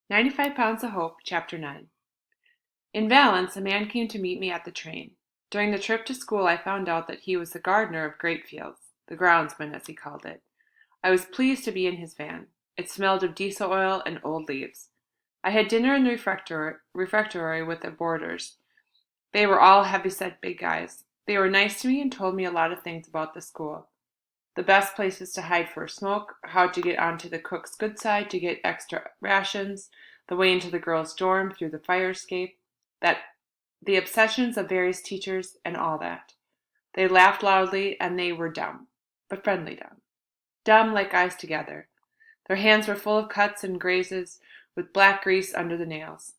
95 Pounds of Hope, Chapter 9. In Valence, a man came to meet me at the train. During the trip to school, I found out that he was the gardener of Grapefields, the groundsman, as he called it. I was pleased to be in his van. It smelled of diesel oil and old leaves. I had dinner in the refectory with the boarders. They were all heavy-set big guys. They were nice to me and told me a lot of things about the school. The best places to hide for a smoke, how to get onto the cook's good side to get extra rations, the way into the girls' dorm through the fire escape, that the obsessions of various teachers, and all that. They laughed loudly, and they were dumb, but friendly dumb. Dumb like guys together. Their hands were full of cuts and grazes, with black grease under the nails.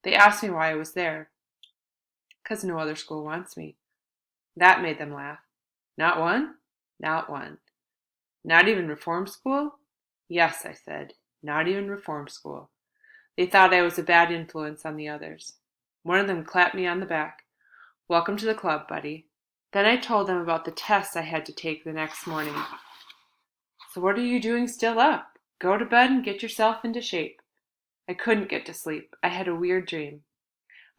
They asked me why I was there. 'Cause no other school wants me. That made them laugh. Not one? Not one. Not even reform school? Yes, I said. Not even reform school. They thought I was a bad influence on the others. One of them clapped me on the back. Welcome to the club, buddy. Then I told them about the tests I had to take the next morning. So what are you doing still up? Go to bed and get yourself into shape. I couldn't get to sleep. I had a weird dream.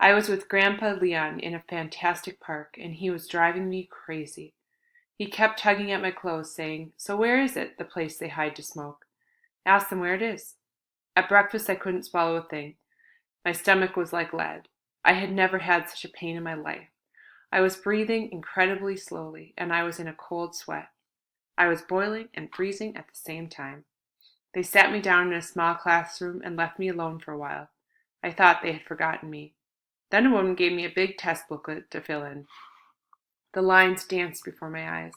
I was with Grandpa Leon in a fantastic park, and he was driving me crazy. He kept tugging at my clothes, saying, So where is it, the place they hide to smoke? Ask them where it is. At breakfast I couldn't swallow a thing. My stomach was like lead. I had never had such a pain in my life. I was breathing incredibly slowly, and I was in a cold sweat. I was boiling and freezing at the same time. They sat me down in a small classroom and left me alone for a while. I thought they had forgotten me. Then a woman gave me a big test booklet to fill in. The lines danced before my eyes.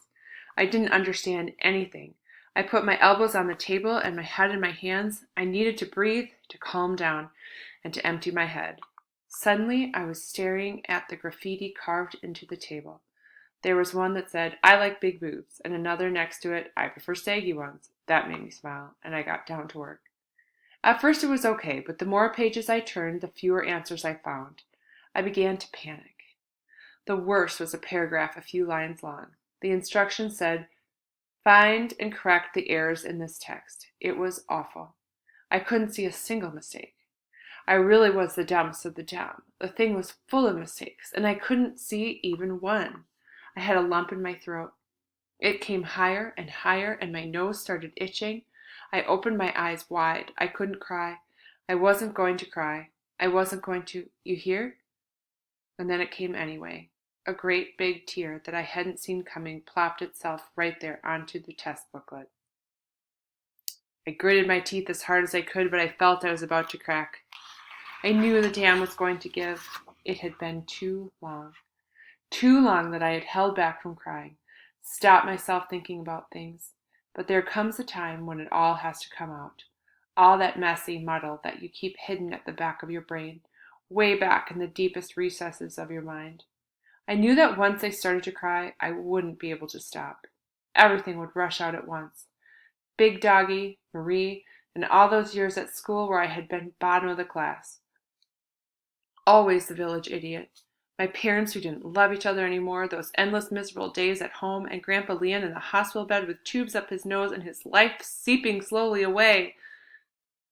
I didn't understand anything. I put my elbows on the table and my head in my hands. I needed to breathe, to calm down, and to empty my head. Suddenly, I was staring at the graffiti carved into the table. There was one that said, I like big boobs, and another next to it, I prefer saggy ones. That made me smile, and I got down to work. At first it was okay, but the more pages I turned, the fewer answers I found. I began to panic. The worst was a paragraph a few lines long. The instructions said, Find and correct the errors in this text. It was awful. I couldn't see a single mistake. I really was the dumbest of the dumb. The thing was full of mistakes, and I couldn't see even one. I had a lump in my throat. It came higher and higher, and my nose started itching. I opened my eyes wide. I couldn't cry. I wasn't going to cry. I wasn't going to, you hear? And then it came anyway. A great big tear that I hadn't seen coming plopped itself right there onto the test booklet. I gritted my teeth as hard as I could, but I felt I was about to crack. I knew the dam was going to give. It had been too long. Too long that I had held back from crying, stopped myself thinking about things. But there comes a time when it all has to come out. All that messy muddle that you keep hidden at the back of your brain, way back in the deepest recesses of your mind. I knew that once I started to cry, I wouldn't be able to stop. Everything would rush out at once. Big Doggy, Marie, and all those years at school where I had been bottom of the class. Always the village idiot. My parents who didn't love each other anymore, those endless miserable days at home, and Grandpa Leon in the hospital bed with tubes up his nose and his life seeping slowly away.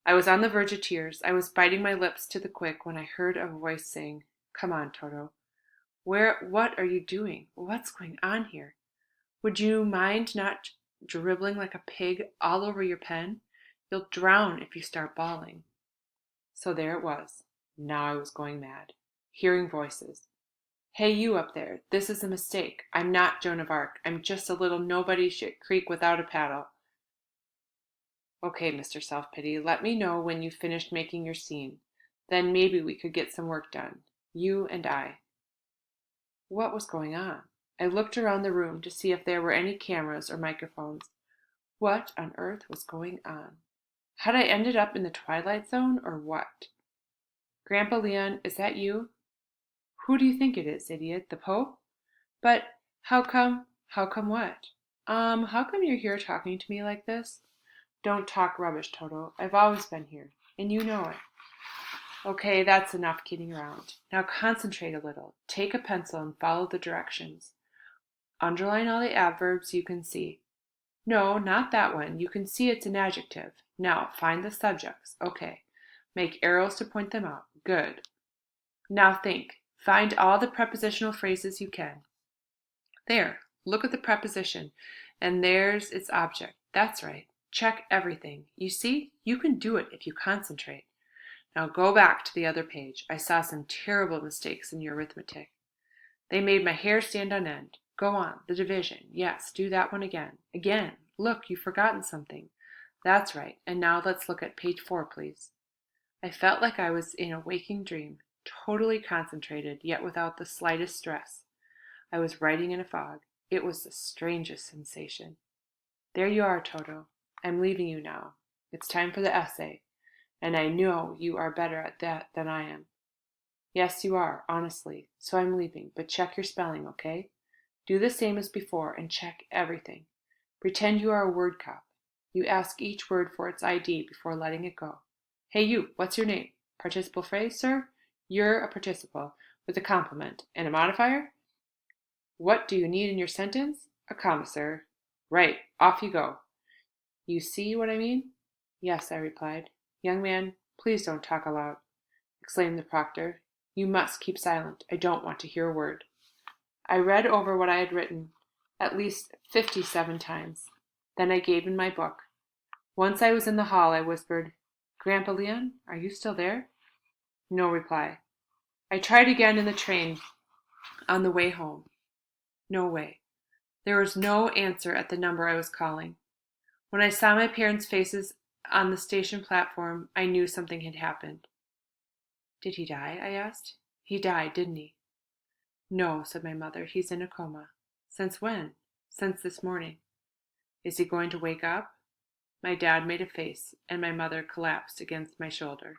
I was on the verge of tears. I was biting my lips to the quick when I heard a voice saying, Come on, Toto. What are you doing? What's going on here? Would you mind not dribbling like a pig all over your pen? You'll drown if you start bawling. So there it was. Now I was going mad. Hearing voices. Hey, you up there. This is a mistake. I'm not Joan of Arc. I'm just a little nobody shit creek without a paddle. Okay, Mr. Self-Pity, let me know when you've finished making your scene. Then maybe we could get some work done. You and I. What was going on? I looked around the room to see if there were any cameras or microphones. What on earth was going on? Had I ended up in the Twilight Zone, or what? Grandpa Leon, is that you? Who do you think it is, idiot? The Pope? But how come what? How come you're here talking to me like this? Don't talk rubbish, Toto. I've always been here, and you know it. Okay, that's enough kidding around. Now concentrate a little. Take a pencil and follow the directions. Underline all the adverbs you can see. No, not that one. You can see it's an adjective. Now, find the subjects. Okay. Make arrows to point them out. Good. Now think. Find all the prepositional phrases you can. There. Look at the preposition. And there's its object. That's right. Check everything. You see? You can do it if you concentrate. Now go back to the other page. I saw some terrible mistakes in your arithmetic. They made my hair stand on end. Go on. The division. Yes, do that one again. Again. Look, you've forgotten something. That's right. And now let's look at page 4, please. I felt like I was in a waking dream, totally concentrated, yet without the slightest stress. I was writing in a fog. It was the strangest sensation. There you are, Toto. I'm leaving you now. It's time for the essay, and I know you are better at that than I am. Yes, you are, honestly. So I'm leaving, but check your spelling, okay? Do the same as before and check everything. Pretend you are a word cop. You ask each word for its ID before letting it go. Hey you, what's your name? Participle phrase, sir? You're a participle with a complement and a modifier? What do you need in your sentence? A comma, sir. Right, off you go. You see what I mean? Yes, I replied. Young man, please don't talk aloud, exclaimed the proctor. You must keep silent. I don't want to hear a word. I read over what I had written at least 57 times. Then I gave in my book. Once I was in the hall, I whispered, Grandpa Leon, are you still there? No reply. I tried again in the train on the way home. No way. There was no answer at the number I was calling. When I saw my parents' faces on the station platform, I knew something had happened. Did he die? I asked. He died, didn't he? No, said my mother. He's in a coma. Since when? Since this morning. Is he going to wake up? My dad made a face, and my mother collapsed against my shoulder.